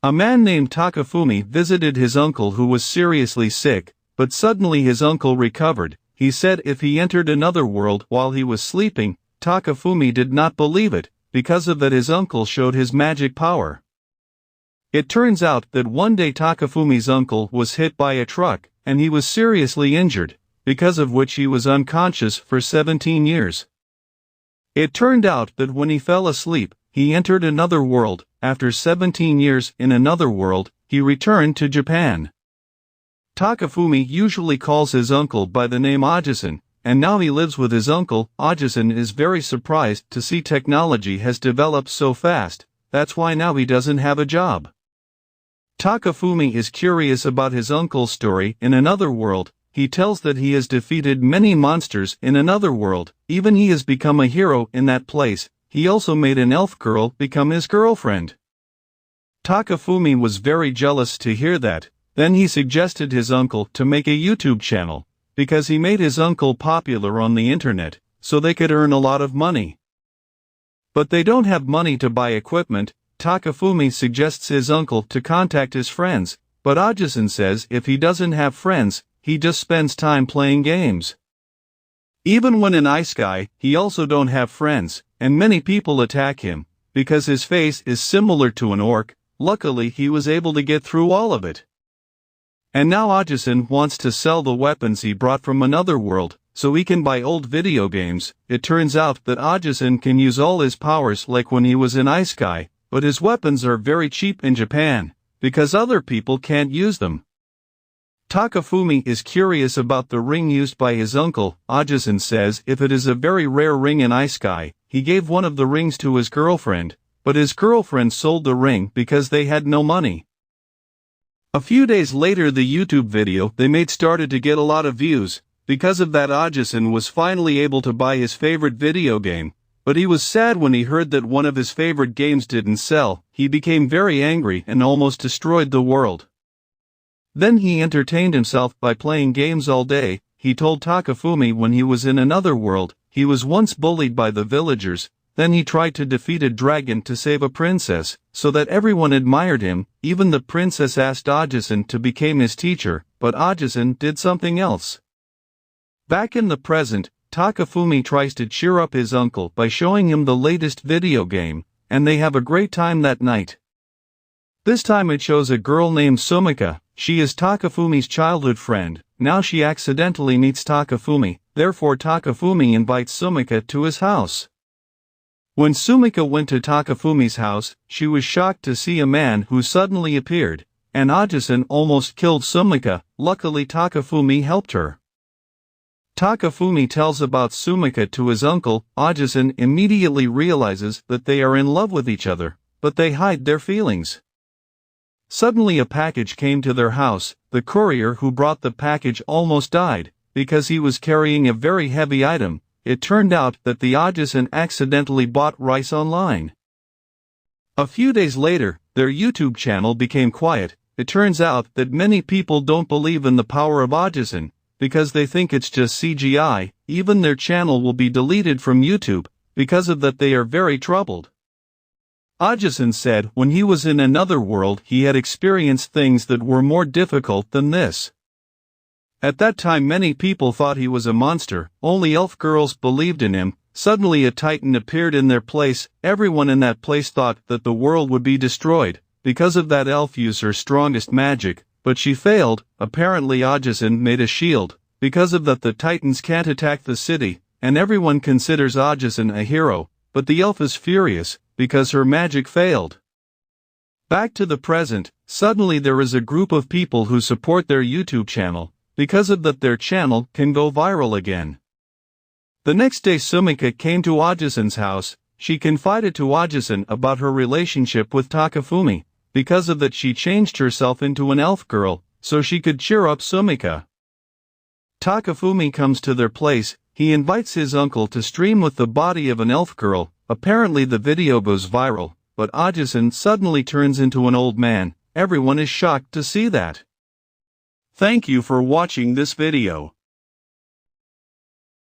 A man named Takafumi visited his uncle who was seriously sick, but suddenly his uncle recovered. He said if he entered another world while he was sleeping, Takafumi did not believe it, because of that his uncle showed his magic power. It turns out that one day Takafumi's uncle was hit by a truck, and he was seriously injured, because of which he was unconscious for 17 years. It turned out that when he fell asleep, he entered another world. After 17 years in another world, he returned to Japan. Takafumi usually calls his uncle by the name Ojisan, and now he lives with his uncle. Ojisan is very surprised to see technology has developed so fast. That's why now he doesn't have a job. Takafumi is curious about his uncle's story in another world. He tells that he has defeated many monsters in another world, even he has become a hero in that place. He also made an elf girl become his girlfriend. Takafumi was very jealous to hear that. Then he suggested his uncle to make a YouTube channel, because he made his uncle popular on the internet, so they could earn a lot of money. But they don't have money to buy equipment. Takafumi suggests his uncle to contact his friends, but Ojisan says if he doesn't have friends, he just spends time playing games. Even when in Isekai, he also don't have friends, and many people attack him, because his face is similar to an orc. Luckily he was able to get through all of it. And now Ojisan wants to sell the weapons he brought from another world, so he can buy old video games. It turns out that Ojisan can use all his powers like when he was in Isekai, but his weapons are very cheap in Japan, because other people can't use them. Takafumi is curious about the ring used by his uncle. Ojisan says if it is a very rare ring in Isekai, he gave one of the rings to his girlfriend, but his girlfriend sold the ring because they had no money. A few days later the YouTube video they made started to get a lot of views. Because of that Ojisan was finally able to buy his favorite video game, but he was sad when he heard that one of his favorite games didn't sell. He became very angry and almost destroyed the world. Then he entertained himself by playing games all day. He told Takafumi when he was in another world, he was once bullied by the villagers. Then he tried to defeat a dragon to save a princess, so that everyone admired him. Even the princess asked Ojisan to become his teacher, but Ojisan did something else. Back in the present, Takafumi tries to cheer up his uncle by showing him the latest video game, and they have a great time that night. This time it shows a girl named Sumika. She is Takafumi's childhood friend. Now she accidentally meets Takafumi, therefore Takafumi invites Sumika to his house. When Sumika went to Takafumi's house, she was shocked to see a man who suddenly appeared, and Ojisan almost killed Sumika. Luckily Takafumi helped her. Takafumi tells about Sumika to his uncle. Ojisan immediately realizes that they are in love with each other, but they hide their feelings. Suddenly a package came to their house. The courier who brought the package almost died, because he was carrying a very heavy item. It turned out that the Ojisan accidentally bought rice online. A few days later, their YouTube channel became quiet. It turns out that many people don't believe in the power of Ojisan, because they think it's just CGI. Even their channel will be deleted from YouTube, because of that they are very troubled. Ojisan said when he was in another world he had experienced things that were more difficult than this. At that time many people thought he was a monster. Only elf girls believed in him. Suddenly a titan appeared in their place. Everyone in that place thought that the world would be destroyed. Because of that elf used her strongest magic, but she failed. Apparently Ojisan made a shield. Because of that the titans can't attack the city, and everyone considers Ojisan a hero, but the elf is furious, because her magic failed. Back to the present, suddenly there is a group of people who support their YouTube channel. Because of that their channel can go viral again. The next day Sumika came to Ojisan's house. She confided to Ojisan about her relationship with Takafumi. Because of that she changed herself into an elf girl, so she could cheer up Sumika. Takafumi comes to their place. He invites his uncle to stream with the body of an elf girl. Apparently the video goes viral, but Ojisan suddenly turns into an old man. Everyone is shocked to see that. Thank you for watching this video.